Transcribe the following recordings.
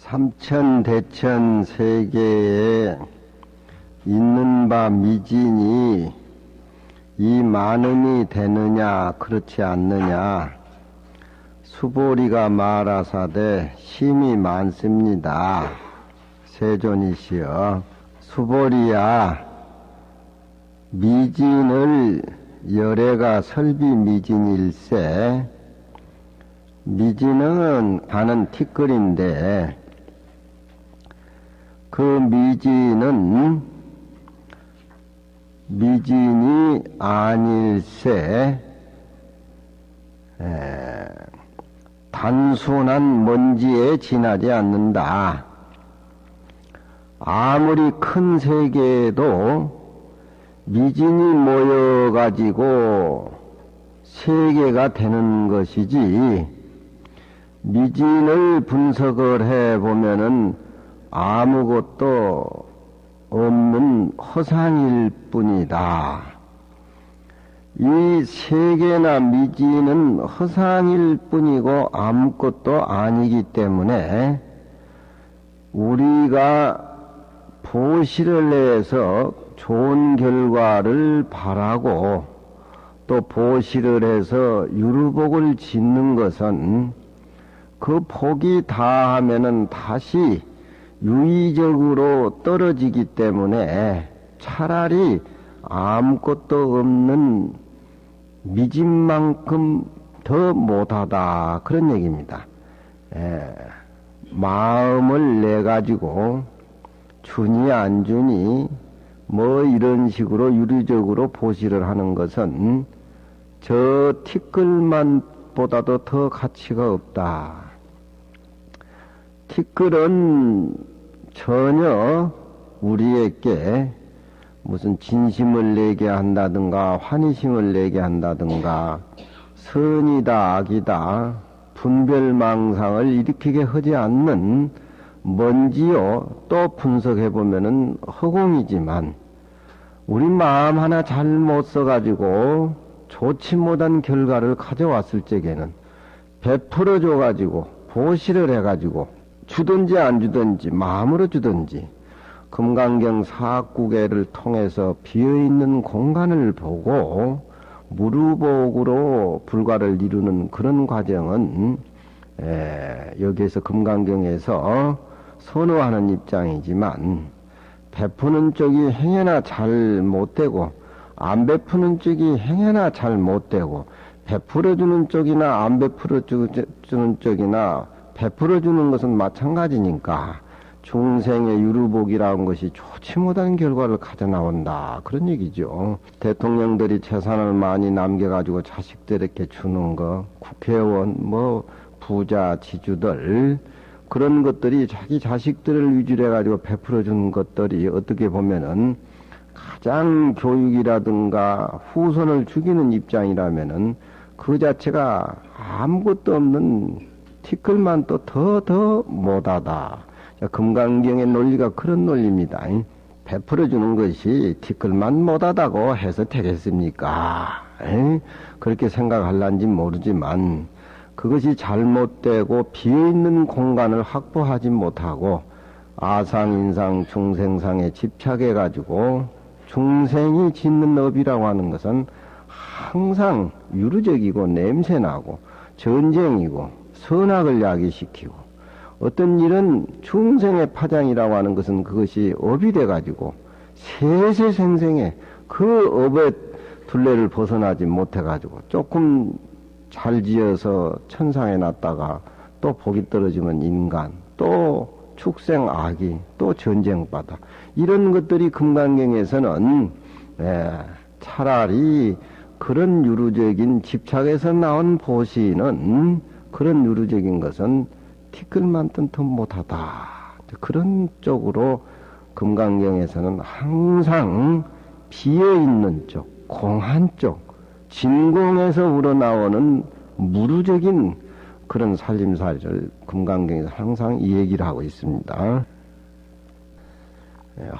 삼천대천 세계에 있는 바 미진이 이 많음이 되느냐 그렇지 않느냐. 수보리가 말하사대 심이 많습니다. 세존이시여 수보리야, 미진을 열애가 설비 미진일세. 미진은 하는 티끌인데 그 미진은 미진이 아닐세. 단순한 먼지에 지나지 않는다. 아무리 큰 세계에도 미진이 모여가지고 세계가 되는 것이지, 미진을 분석을 해보면은 아무것도 없는 허상일 뿐이다. 이 세계나 미진은 허상일 뿐이고 아무것도 아니기 때문에 우리가 보시를 해서 좋은 결과를 바라고 또 보시를 해서 유루복을 짓는 것은 그 복이 다하면은 다시 유의적으로 떨어지기 때문에 차라리 아무것도 없는 미진만큼 더 못하다, 그런 얘기입니다. 마음을 내 가지고 주니 안 주니 뭐 이런 식으로 유리적으로 보시를 하는 것은 저 티끌만 보다도 더 가치가 없다. 티끌은 전혀 우리에게 무슨 진심을 내게 한다든가 환희심을 내게 한다든가 선이다 악이다 분별망상을 일으키게 하지 않는 먼지요. 또 분석해보면은 허공이지만 우리 마음 하나 잘못 써가지고 좋지 못한 결과를 가져왔을 적에는 베풀어줘가지고 보시를 해가지고 주든지 안 주든지 마음으로 주든지 금강경 사구계를 통해서 비어있는 공간을 보고 무루복으로 불과를 이루는 그런 과정은 여기에서 금강경에서 선호하는 입장이지만, 베푸는 쪽이 행여나 잘 못되고 안 베푸는 쪽이 행여나 잘 못되고 베풀어주는 쪽이나 안 베풀어주는 쪽이나 베풀어주는 것은 마찬가지니까 중생의 유루복이라는 것이 좋지 못한 결과를 가져 나온다, 그런 얘기죠. 대통령들이 재산을 많이 남겨가지고 자식들에게 주는 거, 국회의원 뭐 부자 지주들 그런 것들이 자기 자식들을 위주로 해가지고 베풀어 주는 것들이 어떻게 보면은 가장 교육이라든가 후손을 죽이는 입장이라면은 그 자체가 아무것도 없는 티끌만 또 더 못하다. 금강경의 논리가 그런 논리입니다. 베풀어 주는 것이 티끌만 못하다고 해서 되겠습니까? 그렇게 생각할란지 모르지만 그것이 잘못되고 비어있는 공간을 확보하지 못하고 아상인상 중생상에 집착해가지고 중생이 짓는 업이라고 하는 것은 항상 유르적이고 냄새나고 전쟁이고 선악을 야기시키고, 어떤 일은 중생의 파장이라고 하는 것은 그것이 업이 돼가지고 세세생생에 그 업의 둘레를 벗어나지 못해가지고 조금 잘 지어서 천상에 놨다가 또 복이 떨어지면 인간, 또 축생 악이, 또 전쟁바다, 이런 것들이 금강경에서는 차라리 그런 유루적인 집착에서 나온 보시는 그런 유루적인 것은 티끌만큼 더 못하다, 그런 쪽으로 금강경에서는 항상 비어있는 쪽, 공한 쪽, 진공에서 우러나오는 무루적인 그런 살림살이를 금강경에서 항상 이 얘기를 하고 있습니다.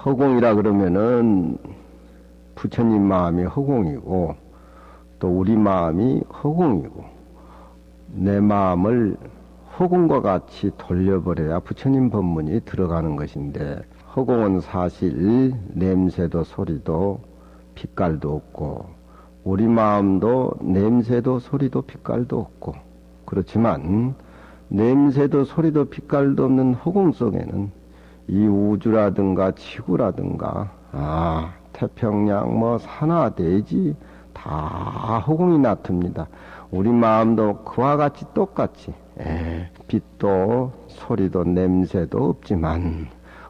허공이라 그러면은 부처님 마음이 허공이고 또 우리 마음이 허공이고 내 마음을 허공과 같이 돌려버려야 부처님 법문이 들어가는 것인데, 허공은 사실 냄새도 소리도 빛깔도 없고, 우리 마음도 냄새도 소리도 빛깔도 없고, 그렇지만 냄새도 소리도 빛깔도 없는 허공 속에는 이 우주라든가 지구라든가 태평양 뭐 산하 대지 다 허공이 나타납니다. 우리 마음도 그와 같이 똑같이 빛도 소리도 냄새도 없지만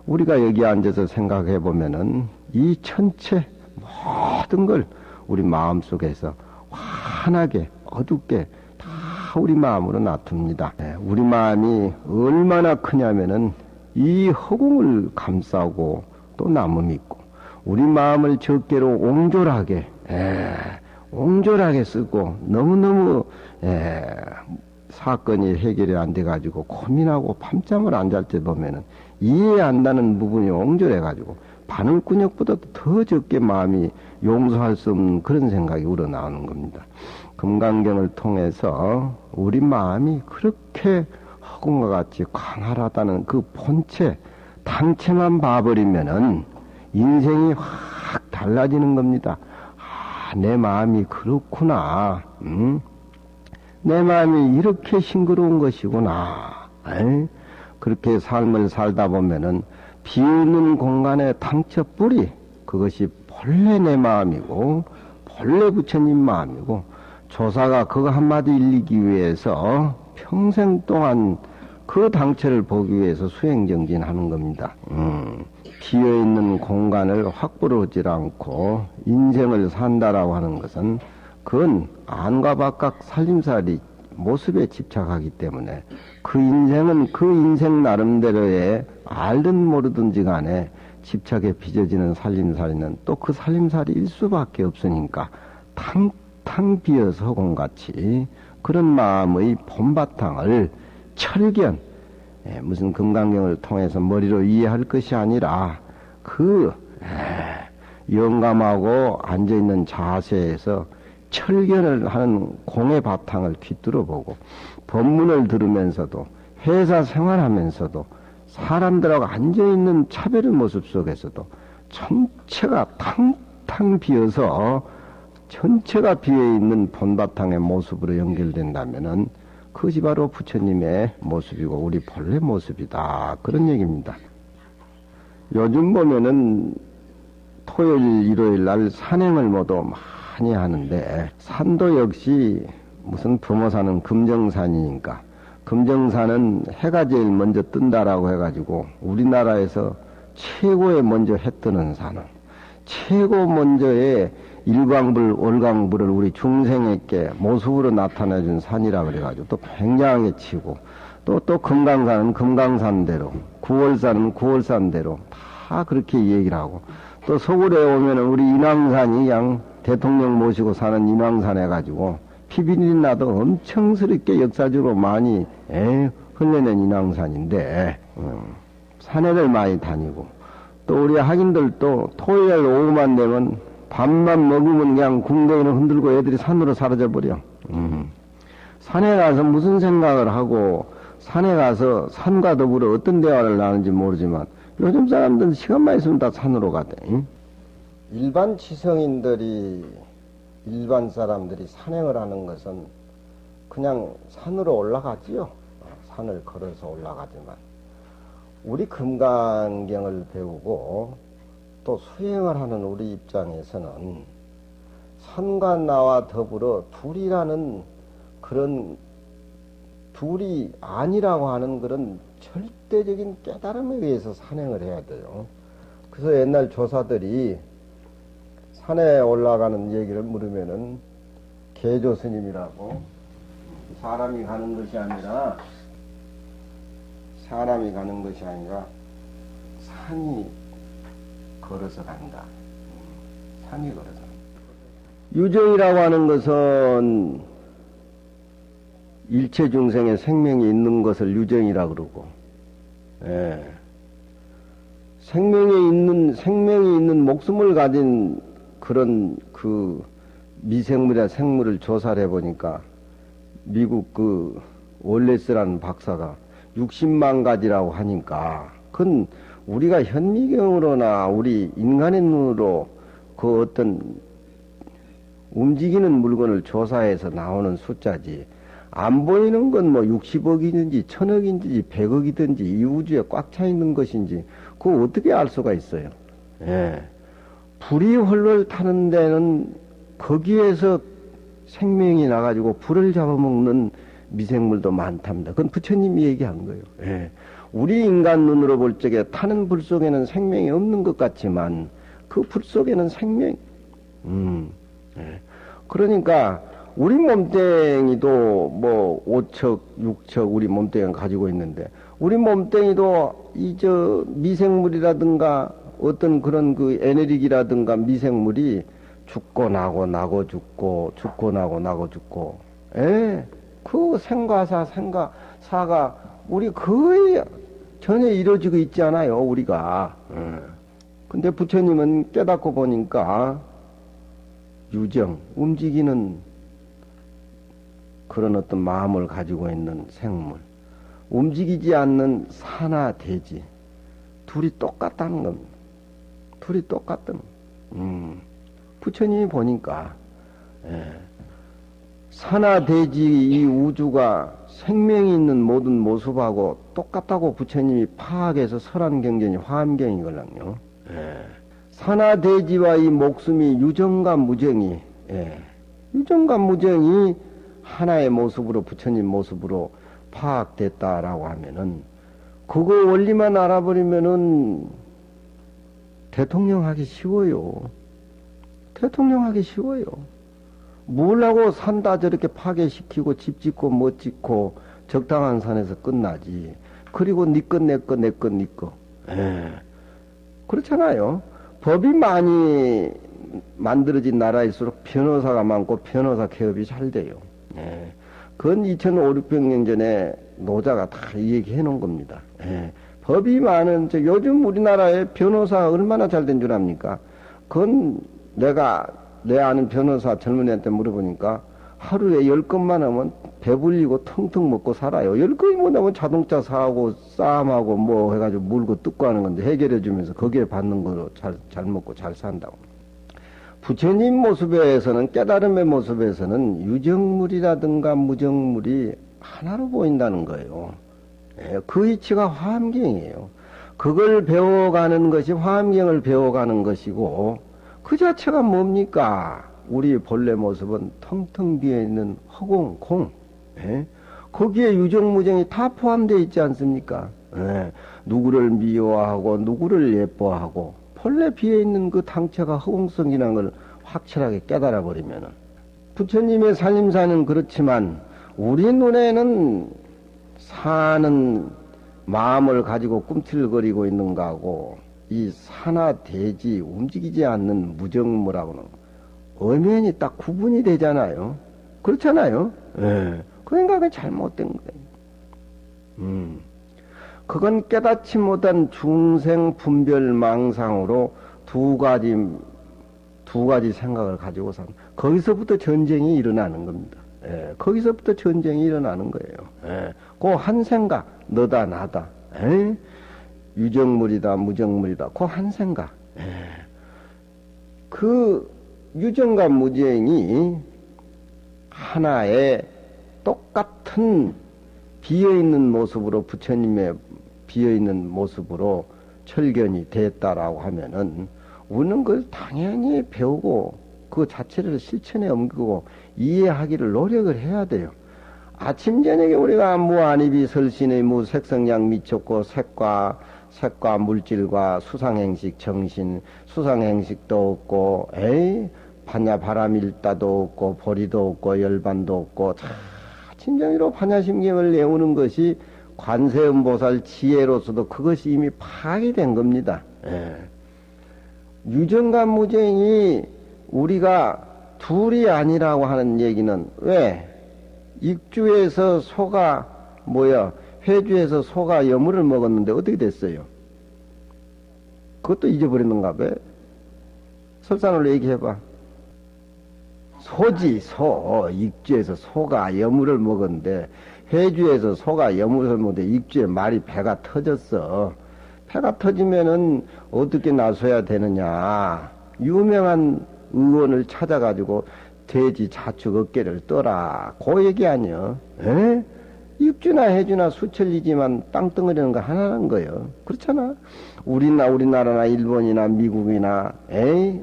우리가 여기 앉아서 생각해 보면은 이 전체 모든 걸 우리 마음속에서 환하게 어둡게 다 우리 마음으로 나타납니다. 우리 마음이 얼마나 크냐면은 이 허공을 감싸고 또 나무미 있고, 우리 마음을 적게로 옹졸하게 쓰고 너무너무 사건이 해결이 안 돼가지고 고민하고 밤잠을 안 잘 때 보면은 이해 안 나는 부분이 옹졸해가지고 바늘구녕보다도 더 적게 마음이 용서할 수 없는 그런 생각이 우러나오는 겁니다. 금강경을 통해서 우리 마음이 그렇게 허공과 같이 광활하다는 그 본체, 당체만 봐버리면은 인생이 확 달라지는 겁니다. 내 마음이 그렇구나. 내 마음이 이렇게 싱그러운 것이구나. 그렇게 삶을 살다 보면은 비어있는 공간의 당처 뿌리, 그것이 본래 내 마음이고 본래 부처님 마음이고, 조사가 그거 한마디 일리기 위해서 평생 동안 그 당체를 보기 위해서 수행정진하는 겁니다. 비어있는 공간을 확보를 하지 않고 인생을 산다라고 하는 것은 그건 안과 바깥 살림살이 모습에 집착하기 때문에 그 인생은 그 인생 나름대로의 알든 모르든지 간에 집착에 빚어지는 살림살이는 또 그 살림살이일 수밖에 없으니까 탕탕 비어서 허공같이 그런 마음의 본바탕을 철견, 무슨 금강경을 통해서 머리로 이해할 것이 아니라 그 영감하고 앉아있는 자세에서 철견을 하는 공의 바탕을 귀뚫어 보고, 법문을 들으면서도 회사 생활하면서도 사람들하고 앉아있는 차별의 모습 속에서도 전체가 탕탕 비어서 전체가 비어있는 본바탕의 모습으로 연결된다면은 그것이 바로 부처님의 모습이고 우리 본래 모습이다, 그런 얘기입니다. 요즘 보면은 토요일 일요일 날 산행을 모두 많이 하는데, 산도 역시 무슨 부모산은 금정산이니까, 금정산은 해가 제일 먼저 뜬다라고 해가지고 우리나라에서 최고의 먼저 해 뜨는 산은, 최고 먼저의 일광불 월광불을 우리 중생에게 모습으로 나타내준 산이라 그래가지고 또 굉장하게 치고, 또 금강산은 금강산대로, 구월산은 구월산대로 다 그렇게 얘기를 하고, 또 서울에 오면은 우리 인왕산이 양 대통령 모시고 사는 인왕산 해가지고 피비린내 나도 엄청스럽게 역사적으로 많이 흘려낸 인왕산인데, 산에를 많이 다니고, 또 우리 학인들도 토요일 오후만 되면 밥만 먹으면 그냥 궁뎅이를 흔들고 애들이 산으로 사라져버려. 산에 가서 무슨 생각을 하고, 산에 가서 산과 더불어 어떤 대화를 나누는지 모르지만 요즘 사람들은 시간만 있으면 다 산으로 가대. 일반 지성인들이, 일반 사람들이 산행을 하는 것은 그냥 산으로 올라가지요. 산을 걸어서 올라가지만, 우리 금강경을 배우고 또 수행을 하는 우리 입장에서는 산과 나와 더불어 둘이라는 그런, 둘이 아니라고 하는 그런 절대적인 깨달음에 의해서 산행을 해야 돼요. 그래서 옛날 조사들이 산에 올라가는 얘기를 물으면은 개조 스님이라고, 사람이 가는 것이 아니라 산이 걸어서 간다. 산이 걸어서 간다. 유정이라고 하는 것은 일체 중생의 생명이 있는 것을 유정이라 그러고, 생명이 있는 목숨을 가진 그런 그 미생물이나 생물을 조사를 해보니까 미국 그 월레스라는 박사가 60만 가지라고 하니까, 그건 우리가 현미경으로나 우리 인간의 눈으로 그 어떤 움직이는 물건을 조사해서 나오는 숫자지, 안 보이는 건 뭐 60억이든지 1000억이든지 100억이든지 이 우주에 꽉 차 있는 것인지, 그거 어떻게 알 수가 있어요? 예. 불이 헐헐 타는 데는 거기에서 생명이 나가지고 불을 잡아먹는 미생물도 많답니다. 그건 부처님이 얘기한 거예요. 예. 우리 인간 눈으로 볼 적에 타는 불 속에는 생명이 없는 것 같지만 그 불 속에는 생명, 예. 그러니까 우리 몸뚱이도 뭐 5척, 6척 우리 몸뚱이가 가지고 있는데, 우리 몸뚱이도 이 저 미생물이라든가 어떤 그런 그 에너지라든가 미생물이 죽고 나고 나고 죽고 죽고 나고 나고 죽고, 예. 그 생과사가 우리 거의 전혀 이루어지고 있지 않아요, 우리가. 근데 부처님은 깨닫고 보니까 유정, 움직이는 그런 어떤 마음을 가지고 있는 생물, 움직이지 않는 산화 대지, 둘이 똑같다는 겁니다. 둘이 똑같다는. 부처님이 보니까, 예. 산화 대지 이 우주가 생명이 있는 모든 모습하고 똑같다고 부처님이 파악해서 설한경전이 화엄경이거든요. 예. 산화 대지와 이 목숨이 유정과 무정이, 예. 유정과 무정이 하나의 모습으로, 부처님 모습으로 파악됐다라고 하면은, 그거 원리만 알아버리면은 대통령 하기 쉬워요. 대통령 하기 쉬워요. 뭘하고 산다 저렇게 파괴시키고 집 짓고 뭐 짓고 적당한 산에서 끝나지. 그리고 네 것 내 것 내 것 네 것. 예. 그렇잖아요. 법이 많이 만들어진 나라일수록 변호사가 많고 변호사 개업이 잘 돼요. 예. 그건 2500년 전에 노자가 다 얘기해 놓은 겁니다. 예. 법이 많은, 요즘 우리나라에 변호사가 얼마나 잘 된 줄 압니까? 그건 내 아는 변호사 젊은 애한테 물어보니까 하루에 10건만 하면 배불리고 텅텅 먹고 살아요. 10건이 못하면 자동차 사고 싸움하고 뭐 해가지고 물고 뜯고 하는 건데 해결해 주면서 거기에 받는 거로 잘 먹고 잘 산다고. 부처님 모습에서는, 깨달음의 모습에서는 유정물이라든가 무정물이 하나로 보인다는 거예요. 예, 그 이치가 화엄경이에요. 그걸 배워가는 것이 화엄경을 배워가는 것이고, 그 자체가 뭡니까? 우리 본래 모습은 텅텅 비어있는 허공, 공. 예? 거기에 유정무정이 다 포함되어 있지 않습니까? 예. 누구를 미워하고 누구를 예뻐하고 본래 비어있는 그 당체가 허공성이라는 걸 확실하게 깨달아 버리면은, 부처님의 살림사는 그렇지만 우리 눈에는 사는 마음을 가지고 꿈틀거리고 있는 거하고 이 산화 대지 움직이지 않는 무정물하고는 엄연히 딱 구분이 되잖아요. 그렇잖아요. 예. 그러니까 그게 잘못된 거예요. 그건 깨닫지 못한 중생 분별 망상으로 두 가지 생각을 가지고 산, 거기서부터 전쟁이 일어나는 겁니다. 예. 거기서부터 전쟁이 일어나는 거예요. 예. 그 한 생각, 너다 나다. 예. 유정물이다 무정물이다 그 한 생각. 예. 그 유정과 무정이 하나의 똑같은 비어있는 모습으로, 부처님의 비어있는 모습으로 철견이 됐다라고 하면은 우리는 그걸 당연히 배우고 그 자체를 실천에 옮기고 이해하기를 노력을 해야 돼요. 아침 저녁에 우리가 무한입이 설신의 무색성량 미쳤고 색과 물질과 수상행식 정신, 수상행식도 없고, 반야 바람일다도 없고, 보리도 없고, 열반도 없고, 다 진정으로 반야심경을 내우는 것이 관세음보살 지혜로서도 그것이 이미 파괴된 겁니다. 예. 유정과 무정이 우리가 둘이 아니라고 하는 얘기는 왜? 익주에서 소가 회주에서 소가 여물을 먹었는데 어떻게 됐어요? 그것도 잊어버렸는가 봐. 설산으로 얘기해봐. 소지, 익주에서 소가 여물을 먹었는데 해주에서 소가 여무설 못해 익주에 말이 배가 터졌어. 배가 터지면은 어떻게 나서야 되느냐. 유명한 의원을 찾아가지고 돼지 자축 어깨를 떠라. 그 얘기 아니여. 에? 육주나 해주나 수천리지만 땅덩어리는 거 하나는 거예요. 그렇잖아. 우리나라나 일본이나 미국이나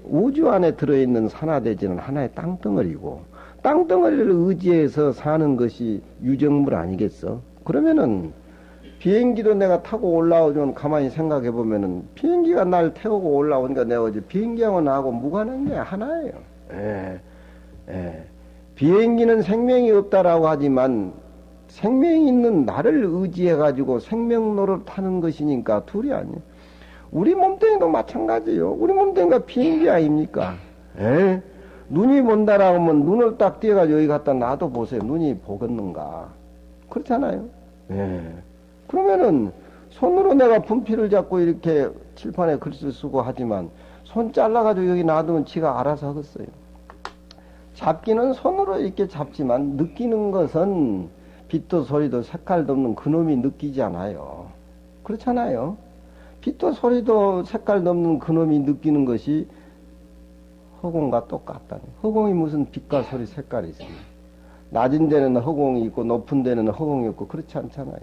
우주 안에 들어있는 산하대지는 하나의 땅덩어리고 땅덩어리를 의지해서 사는 것이 유정물 아니겠어? 그러면은 비행기도 내가 타고 올라오면 가만히 생각해 보면은 비행기가 날 태우고 올라오니까 내가 어제 비행기하고 나하고 무관한 게 하나예요. 비행기는 생명이 없다라고 하지만 생명이 있는 나를 의지해가지고 생명로를 타는 것이니까 둘이 아니에요. 우리 몸뚱이도 마찬가지예요. 우리 몸뚱이가 비행기 아닙니까? 눈이 본다라고 하면 눈을 딱 띄어가지고 여기 갖다 놔둬 보세요. 눈이 보겠는가? 그렇잖아요. 그러면은 손으로 내가 분필을 잡고 이렇게 칠판에 글씨를 쓰고 하지만 손 잘라가지고 여기 놔두면 지가 알아서 하겠어요. 잡기는 손으로 이렇게 잡지만 느끼는 것은 빛도 소리도 색깔도 없는 그놈이 느끼지 않아요. 그렇잖아요. 빛도 소리도 색깔도 없는 그놈이 느끼는 것이 허공과 똑같다니. 허공이 무슨 빛과 소리 색깔이 있습니다. 낮은 데는 허공이 있고 높은 데는 허공이 없고 그렇지 않잖아요.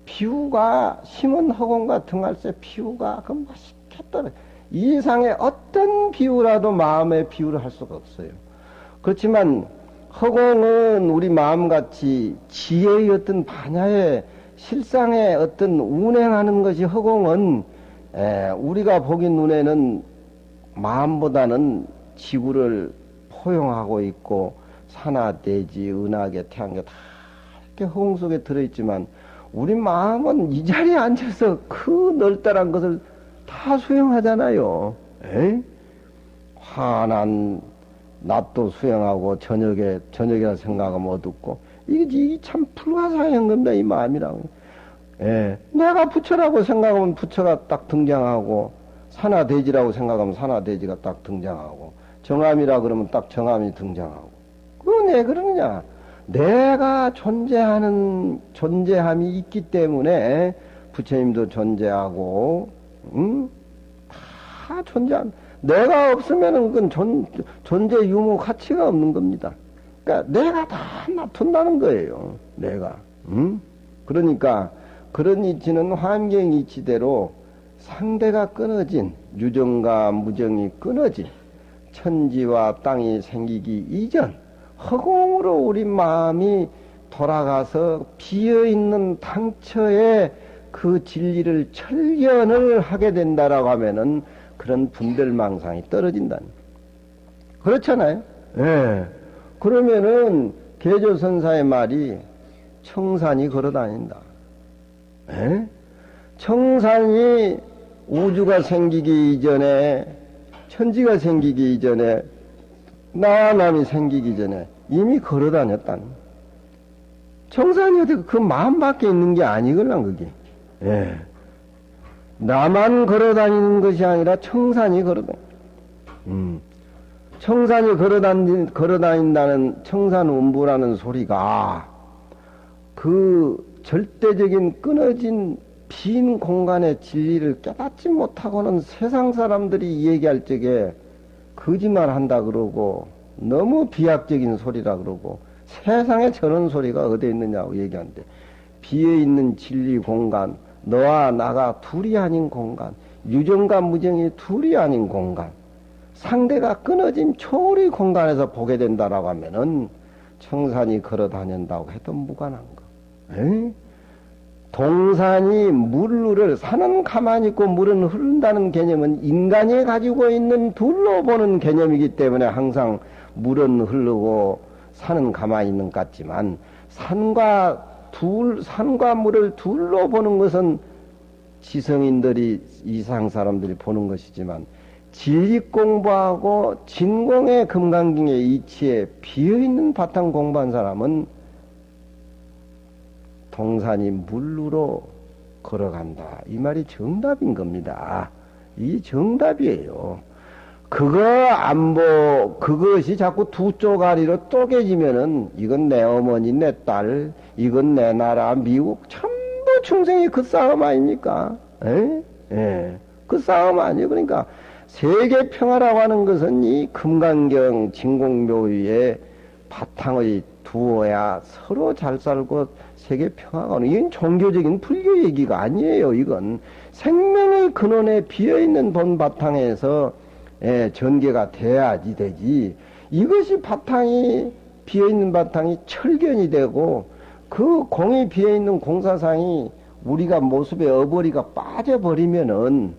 피우가 심은 허공과 등할새 피우가 그 맛있게 떨어져. 이 이상의 어떤 비유라도 마음의 비유를 할 수가 없어요. 그렇지만 허공은 우리 마음같이 지혜의 어떤 반야의 실상의 어떤 운행하는 것이 허공은 우리가 보긴 눈에는 마음보다는 지구를 포용하고 있고 산하, 대지, 은하계, 태양계 다 이렇게 허공 속에 들어있지만 우리 마음은 이 자리에 앉아서 그 넓다란 것을 다 수용하잖아요. 환한 낮도 수용하고 저녁이라 생각하면 어둡고 이게 참 불가사의한 겁니다. 이 마음이라고. 내가 부처라고 생각하면 부처가 딱 등장하고 산하대지라고 생각하면 산하대지가 딱 등장하고 정암이라 그러면 딱 정암이 등장하고 그건 왜 그러느냐. 내가 존재함이 있기 때문에 부처님도 존재하고 다 존재함. 내가 없으면은 그건 존재 유무 가치가 없는 겁니다. 그러니까 내가 다 나툰다는 거예요. 내가. 그러니까 그런 이치는 환경 이치대로 상대가 끊어진 유정과 무정이 끊어진 천지와 땅이 생기기 이전 허공으로 우리 마음이 돌아가서 비어있는 당처에 그 진리를 철견을 하게 된다라고 하면은 그런 분별망상이 떨어진다는. 그렇잖아요. 그러면은 계조선사의 말이 청산이 걸어다닌다. 청산이 우주가 생기기 이전에 천지가 생기기 이전에 나와 남이 생기기 전에 이미 걸어다녔다는. 청산이 어떻게 그 마음밖에 있는 게 아니걸랑 그게. 나만 걸어다니는 것이 아니라 청산이 청산이 걸어다닌다는 청산운부라는 소리가 그 절대적인 끊어진 빈 공간의 진리를 깨닫지 못하고는 세상 사람들이 얘기할 적에 거짓말 한다 그러고 너무 비약적인 소리라 그러고 세상에 저런 소리가 어디 있느냐고 얘기하는데 비어있는 진리 공간 너와 나가 둘이 아닌 공간 유정과 무정이 둘이 아닌 공간 상대가 끊어진 초월의 공간에서 보게 된다라고 하면은 청산이 걸어 다닌다고 해도 무관한 거. 동산이 물을 산은 가만히 있고 물은 흐른다는 개념은 인간이 가지고 있는 둘로 보는 개념이기 때문에 항상 물은 흐르고 산은 가만히 있는 것 같지만 산과 물을 둘로 보는 것은 지성인들이 이상 사람들이 보는 것이지만 진리 공부하고 진공의 금강경의 이치에 비어있는 바탕 공부한 사람은 동산이 물로 걸어간다. 이 말이 정답인 겁니다. 이 정답이에요. 그거 그것이 자꾸 두 쪼가리로 쪼개지면은, 이건 내 어머니, 내 딸, 이건 내 나라, 미국, 전부 충성이 그 싸움 아닙니까? 에? 예. 그 싸움 아니에요. 그러니까, 세계 평화라고 하는 것은 이 금강경 진공묘위에 바탕을 두어야 서로 잘 살고 세계 평화가 오는, 이건 종교적인 불교 얘기가 아니에요. 이건 생명의 근원에 비어있는 본 바탕에서 전개가 돼야지 되지. 이것이 바탕이 비어있는 바탕이 철견이 되고 그 공이 비어있는 공사상이 우리가 모습에 어버리가 빠져버리면은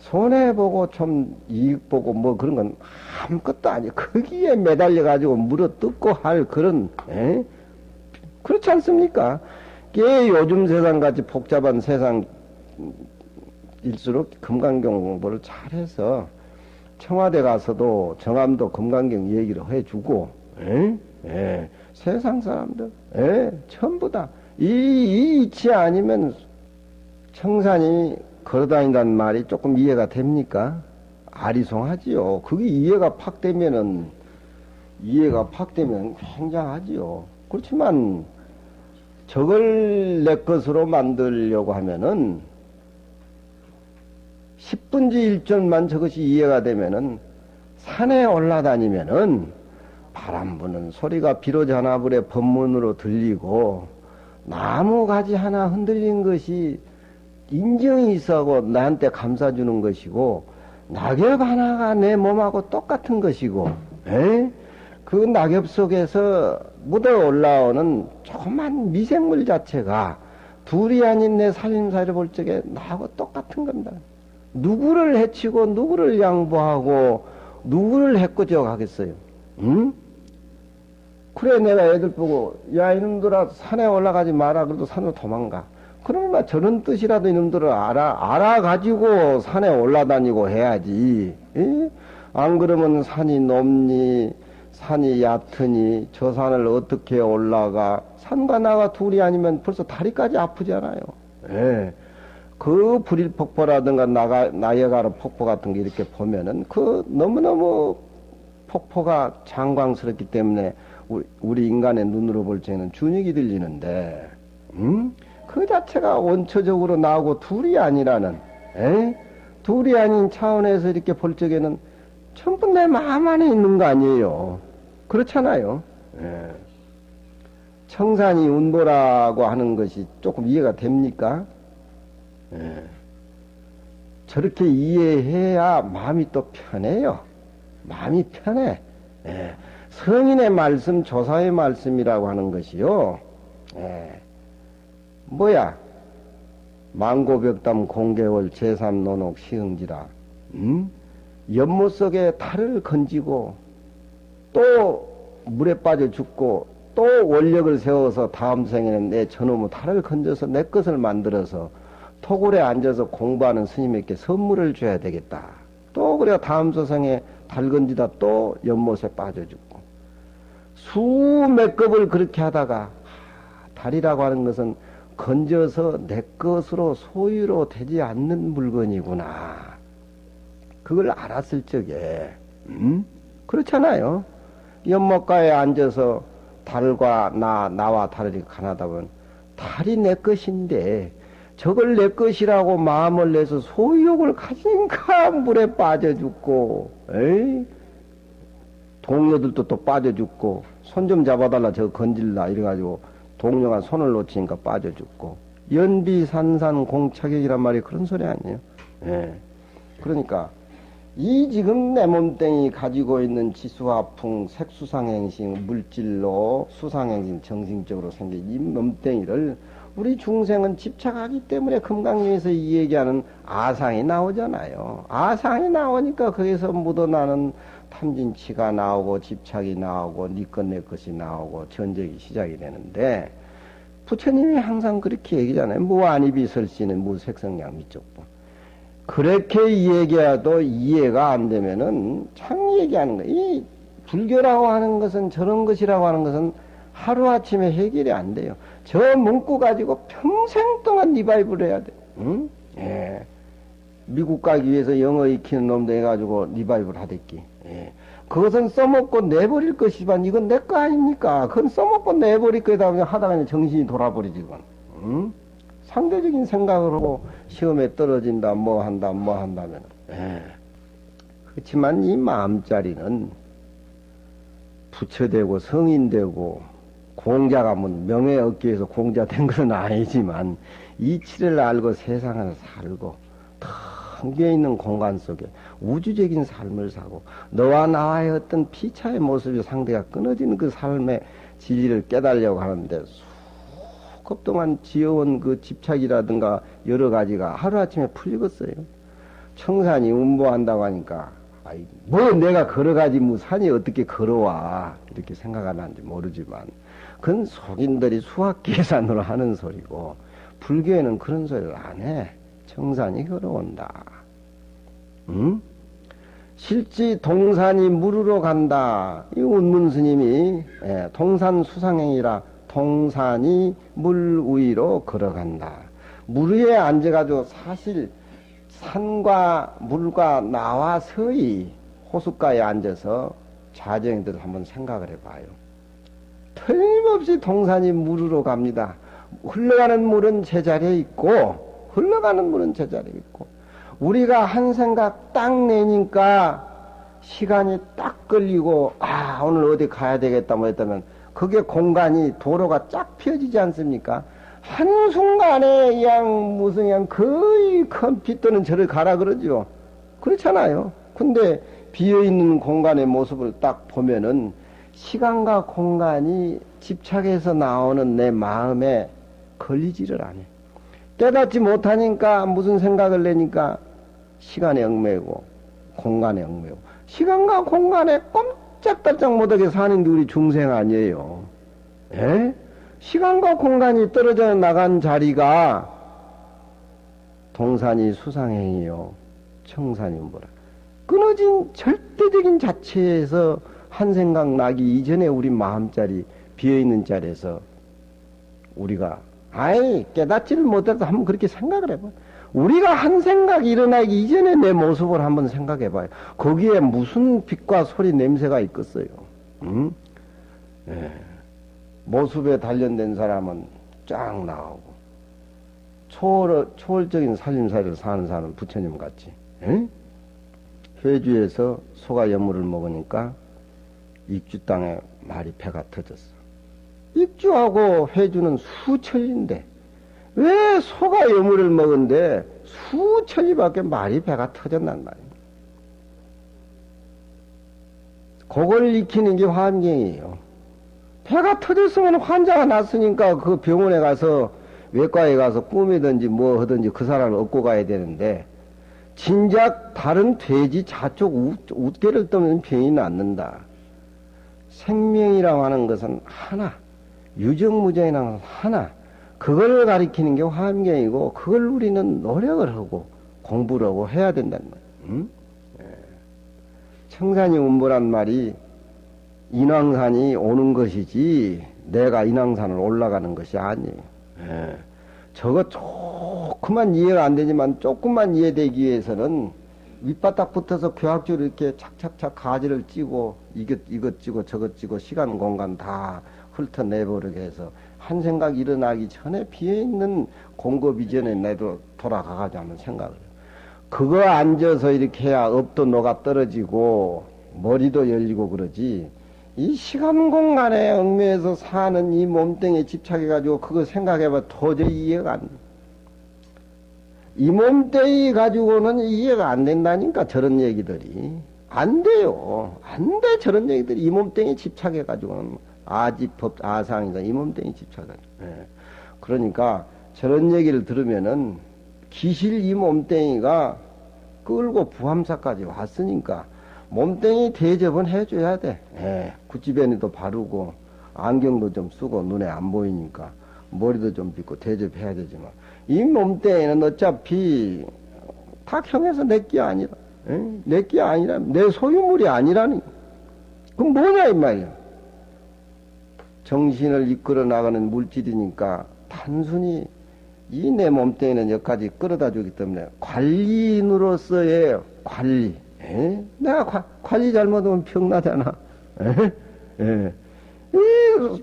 손해보고 좀 이익보고 뭐 그런 건 아무것도 아니에요. 거기에 매달려가지고 물어뜯고 할 그런, 그렇지 않습니까? 이게 요즘 세상같이 복잡한 세상일수록 금강경 공부를 잘해서 청와대 가서도 정암도 금강경 얘기를 해주고, 세상 사람들, 전부 다, 이 이치 아니면 청산이 걸어다닌다는 말이 조금 이해가 됩니까? 아리송하지요. 그게 이해가 팍 되면 굉장하지요. 그렇지만 저걸 내 것으로 만들려고 하면은 10분지 1절만 저것이 이해가 되면은 산에 올라다니면은 바람 부는 소리가 비로자나불의 법문으로 들리고 나무 가지 하나 흔들린 것이 인정이 있어하고 나한테 감싸주는 것이고 낙엽 하나가 내 몸하고 똑같은 것이고 그 낙엽 속에서 묻어 올라오는 조그만 미생물 자체가 둘이 아닌 내 살림살이를 볼 적에 나하고 똑같은 겁니다. 누구를 해치고 누구를 양보하고 누구를 해코지어 가겠어요? 응? 그래 내가 애들 보고 야 이놈들아 산에 올라가지 마라 그래도 산으로 도망가. 그러면 저런 뜻이라도 이놈들을 알아가지고 산에 올라다니고 해야지. 에? 안 그러면 산이 높니, 산이 얕으니, 저 산을 어떻게 올라가. 산과 나가 둘이 아니면 벌써 다리까지 아프잖아요. 예. 그 불일폭포라든가 나이아가라 폭포 같은 게 이렇게 보면은 그 너무너무 폭포가 장광스럽기 때문에 우리 인간의 눈으로 볼 적에는 준익이 들리는데, 그 자체가 원초적으로 나오고 둘이 아니라는, 둘이 아닌 차원에서 이렇게 볼 적에는 전부 내 마음 안에 있는 거 아니에요. 그렇잖아요. 청산이 운보라고 하는 것이 조금 이해가 됩니까? 저렇게 이해해야 마음이 또 편해요. 마음이 편해. 성인의 말씀, 조사의 말씀이라고 하는 것이요. 뭐야? 망고벽담 공개월 제3논옥 시흥지라. 연못 속에 탈을 건지고 또 물에 빠져 죽고 또 원력을 세워서 다음 생에는 내 저놈의 탈을 건져서 내 것을 만들어서 토굴에 앉아서 공부하는 스님에게 선물을 줘야 되겠다. 또 그래 다음 소생에 달 건지다 또 연못에 빠져 죽고 수몇 급을 그렇게 하다가 달이라고 하는 것은 건져서 내 것으로 소유로 되지 않는 물건이구나. 그걸 알았을 적에 그렇잖아요. 연못가에 앉아서 달과 나와 달이 가나다 보면 달이 내 것인데 저걸 내 것이라고 마음을 내서 소유욕을 가지니까 물에 빠져 죽고 동료들도 또 빠져 죽고 손 좀 잡아달라 저거 건질라 이래가지고 동료가 손을 놓치니까 빠져 죽고 연비산산 공차격이란 말이 그런 소리 아니에요. 그러니까 이 지금 내 몸뚱이 가지고 있는 지수화풍 색수상행신 물질로 수상행신 정신적으로 생긴 이 몸뚱이를 우리 중생은 집착하기 때문에 금강경에서 이 얘기하는 아상이 나오잖아요. 아상이 나오니까 거기서 묻어나는 탐진치가 나오고 집착이 나오고 네 것 내 것이 나오고 전쟁이 시작이 되는데 부처님이 항상 그렇게 얘기잖아요. 무안입이 설시는 무색성양 미쪽부. 그렇게 얘기해도 이해가 안 되면은 참 얘기하는 거예요. 이 불교라고 하는 것은 저런 것이라고 하는 것은 하루아침에 해결이 안 돼요. 저 문구 가지고 평생 동안 리바이브를 해야 돼. 미국 가기 위해서 영어 익히는 놈도 해가지고 리바이벌 하댔기. 예. 그것은 써먹고 내버릴 것이지만 이건 내 거 아닙니까? 그건 써먹고 내버릴 거다 보면 하다가 정신이 돌아버리지, 그건. 응? 상대적인 생각을 하고 시험에 떨어진다, 뭐 한다면. 예. 그렇지만 이 마음자리는 부처되고 성인되고 공자가 뭐 명예 얻기 위해서 공자된 것은 아니지만 이치를 알고 세상을 살고 텅 비어있는 공간 속에 우주적인 삶을 사고 너와 나와의 어떤 피차의 모습이 상대가 끊어지는 그 삶의 진리를 깨달으려고 하는데 수급 동안 지어온 그 집착이라든가 여러 가지가 하루아침에 풀리겠어요. 청산이 운보한다고 하니까 아이, 뭐 내가 걸어가지 뭐 산이 어떻게 걸어와 이렇게 생각하는지 모르지만 그건 속인들이 수학 계산으로 하는 소리고 불교에는 그런 소리를 안 해. 청산이 걸어온다. 응? 실지 동산이 물으러 간다. 이 운문 스님이 동산 수상행이라 동산이 물 위로 걸어간다. 물 위에 앉아가지고 사실 산과 물과 나와 서이 호숫가에 앉아서 자정이들 한번 생각을 해봐요. 틀림없이 동산이 물으로 갑니다. 흘러가는 물은 제자리에 있고 우리가 한 생각 딱 내니까 시간이 딱 걸리고 오늘 어디 가야 되겠다 뭐 했다면 그게 공간이 도로가 쫙 펴지지 않습니까? 한순간에 그냥 거의 컴퓨터는 저를 가라 그러죠. 그렇잖아요. 근데 비어있는 공간의 모습을 딱 보면은 시간과 공간이 집착해서 나오는 내 마음에 걸리지를 않아요. 깨닫지 못하니까 무슨 생각을 내니까 시간에 얽매고 공간에 얽매고 시간과 공간에 꼼짝달짝 못하게 사는 게 우리 중생 아니에요. 에? 시간과 공간이 떨어져 나간 자리가 동산이 수상행이요 청산이 뭐라 끊어진 절대적인 자체에서 한 생각 나기 이전에 우리 마음자리 비어있는 자리에서 우리가 깨닫지를 못해도 한번 그렇게 생각을 해봐. 우리가 한 생각이 일어나기 이전에 내 모습을 한번 생각해봐요. 거기에 무슨 빛과 소리 냄새가 있겠어요. 응? 예. 모습에 단련된 사람은 쫙 나오고 초월적인 살림살이를 사는 사람은 부처님 같이. 응? 회주에서 소가 여물을 먹으니까 익주 땅에 말이 배가 터졌어. 익주하고 회주는 수천리인데 왜 소가 여물을 먹은데 수천리밖에 말이 배가 터졌단 말이에요. 그걸 익히는 게 화엄경이에요. 배가 터졌으면 환자가 났으니까 그 병원에 가서 외과에 가서 꾸미든지 뭐 하든지 그 사람을 얻고 가야 되는데 진작 다른 돼지 자쪽 웃개를 떠면 병이 낫는다. 생명이라고 하는 것은 하나, 유정무정이라는 것은 하나, 그걸 가리키는 게 화엄경이고 그걸 우리는 노력을 하고 공부를 하고 해야 된다는 말이에요. 청산이 운보란 말이 인왕산이 오는 것이지 내가 인왕산을 올라가는 것이 아니에요. 저거 조금만 이해가 안 되지만 조금만 이해되기 위해서는 밑바닥 붙어서 교학적으로 이렇게 착착착 가지를 찌고 이것 찌고 저것 찌고 시간 공간 다 훑어내버리게 해서 한 생각 일어나기 전에 비어있는 공급 이전에 내도 돌아가가지고 한번 생각을 해요. 그거 앉아서 이렇게 해야 업도 녹아 떨어지고 머리도 열리고 그러지 이 시간 공간에 얽매여서 사는 이 몸뚱이에 집착해가지고 그거 생각해봐 도저히 이해가 안 돼. 이 몸뚱이 가지고는 이해가 안 된다니까 저런 얘기들이 안 돼요. 안 돼 저런 얘기들이 이 몸뚱이 집착해가지고는 아지법 아상이다 이 몸뚱이 집착해가지고. 그러니까 저런 얘기를 들으면은 기실 이 몸뚱이가 끌고 부함사까지 왔으니까 몸뚱이 대접은 해줘야 돼. 구찌배니도 바르고 안경도 좀 쓰고 눈에 안 보이니까 머리도 좀 빗고 대접해야 되지만 이 몸뚱이는 어차피 탁형해서 내게 아니라 내게 아니라 내 소유물이 아니라니. 그럼 뭐냐 이 말이야. 정신을 이끌어 나가는 물질이니까 단순히 이 내 몸뚱이는 여기까지 끌어다 주기 때문에 관리인으로서의 관리. 에? 내가 관리 잘못하면 병나잖아. 에? 에.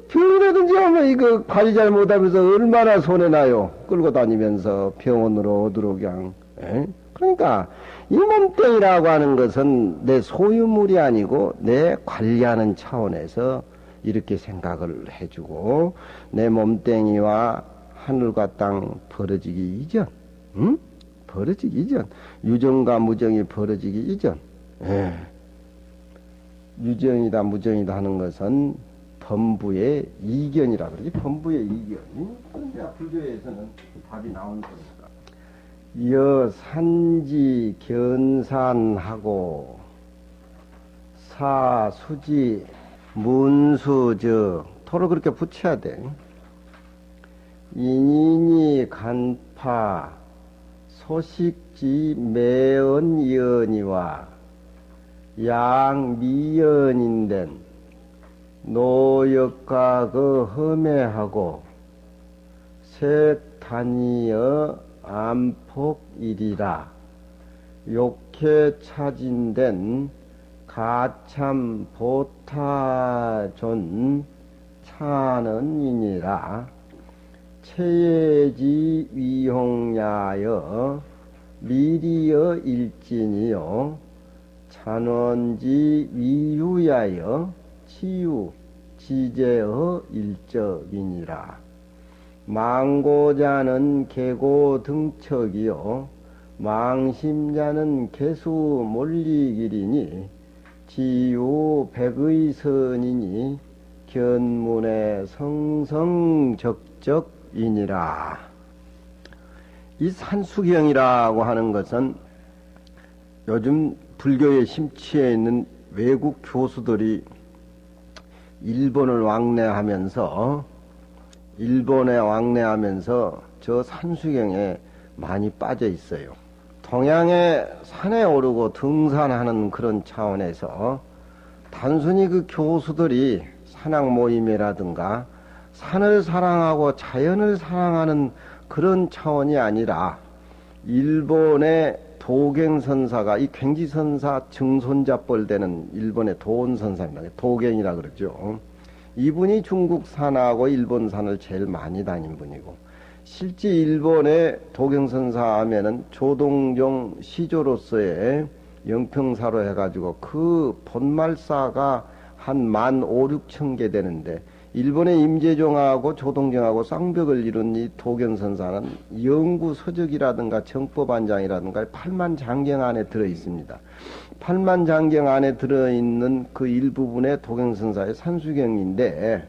병이라든지 하면 이거 관리 잘못하면서 얼마나 손해나요. 끌고 다니면서 병원으로 어디로 그냥. 에? 그러니까 이 몸뚱이라고 하는 것은 내 소유물이 아니고 내 관리하는 차원에서 이렇게 생각을 해주고 내 몸뚱이와 하늘과 땅 벌어지기 이전, 응? 벌어지기 이전, 유정과 무정이 벌어지기 이전, 예. 유정이다 무정이다 하는 것은 범부의 이견이라 그러지. 범부의 이견. 그런데 불교에서는 답이 나오는 겁니다. 여산지 견산하고 사수지 문수저 토를 그렇게 붙여야 돼. 인인이 간파 소식지 매언이언이와 양미연인된 노역과 그 험해하고 색단이여 안폭이리라 욕해 차진된 가참 보타존 차는이니라 체예지 위홍야여 미리여 일진이요 찬원지 위유야여 치유 지제어 일적이니라 망고자는 개고 등척이요 망심자는 개수 몰리기리니 지유 백의선이니 견문의 성성적적이니라. 이 산수경이라고 하는 것은 요즘 불교에 심취해 있는 외국 교수들이 일본에 왕래하면서 저 산수경에 많이 빠져 있어요. 동양의 산에 오르고 등산하는 그런 차원에서 단순히 그 교수들이 산악 모임이라든가 산을 사랑하고 자연을 사랑하는 그런 차원이 아니라 일본의 도갱선사가 이 갱지선사 증손자뻘 되는 일본의 도원선사입니다. 도갱이라 그러죠. 이분이 중국 산하고 일본 산을 제일 많이 다닌 분이고 실제 일본의 도경선사 하면은 조동종 시조로서의 영평사로 해가지고 그 본말사가 한 15,000~16,000개 되는데 일본의 임재종하고 조동정하고 쌍벽을 이룬 이 도경선사는 영구서적이라든가 정법안장이라든가 8만장경 안에 들어있습니다. 8만장경 안에 들어있는 그 일부분의 도경선사의 산수경인데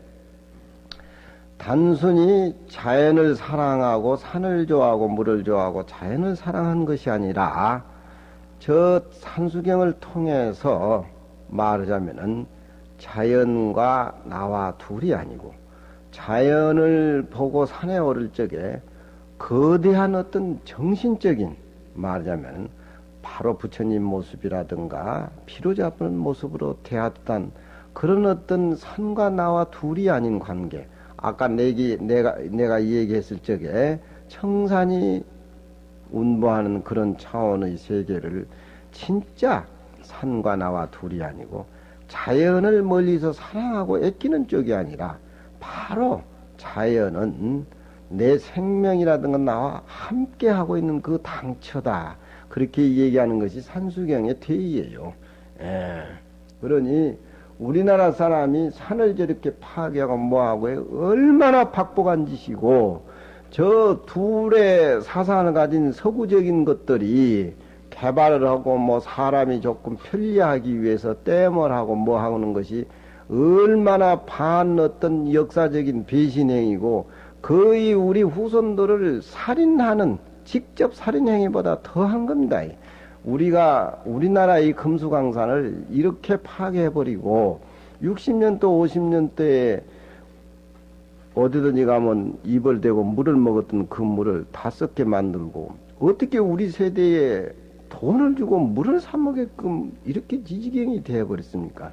단순히 자연을 사랑하고 산을 좋아하고 물을 좋아하고 자연을 사랑한 것이 아니라 저 산수경을 통해서 말하자면은 자연과 나와 둘이 아니고 자연을 보고 산에 오를 적에 거대한 어떤 정신적인 말하자면 바로 부처님 모습이라든가 피로 잡는 모습으로 대하던 그런 어떤 산과 나와 둘이 아닌 관계. 아까 내가 이 얘기했을 적에 청산이 운보하는 그런 차원의 세계를 진짜 산과 나와 둘이 아니고 자연을 멀리서 사랑하고 애끼는 쪽이 아니라 바로 자연은 내 생명이라든가 나와 함께 하고 있는 그 당처다. 그렇게 얘기하는 것이 산수경의 태의예요. 그러니 우리나라 사람이 산을 저렇게 파괴하고 뭐하고 얼마나 박복한 짓이고 저 둘의 사상을 가진 서구적인 것들이 개발을 하고 뭐 사람이 조금 편리하기 위해서 댐을 하고 뭐 하는 것이 얼마나 반 어떤 역사적인 배신행위고 거의 우리 후손들을 살인하는 직접 살인행위보다 더한 겁니다. 우리나라 이 금수강산을 이렇게 파괴해버리고 60년도 50년대에 어디든지 가면 입을 대고 물을 먹었던 그 물을 다 썩게 만들고 어떻게 우리 세대에 돈을 주고 물을 사 먹게끔 이렇게 지지경이 되어버렸습니까?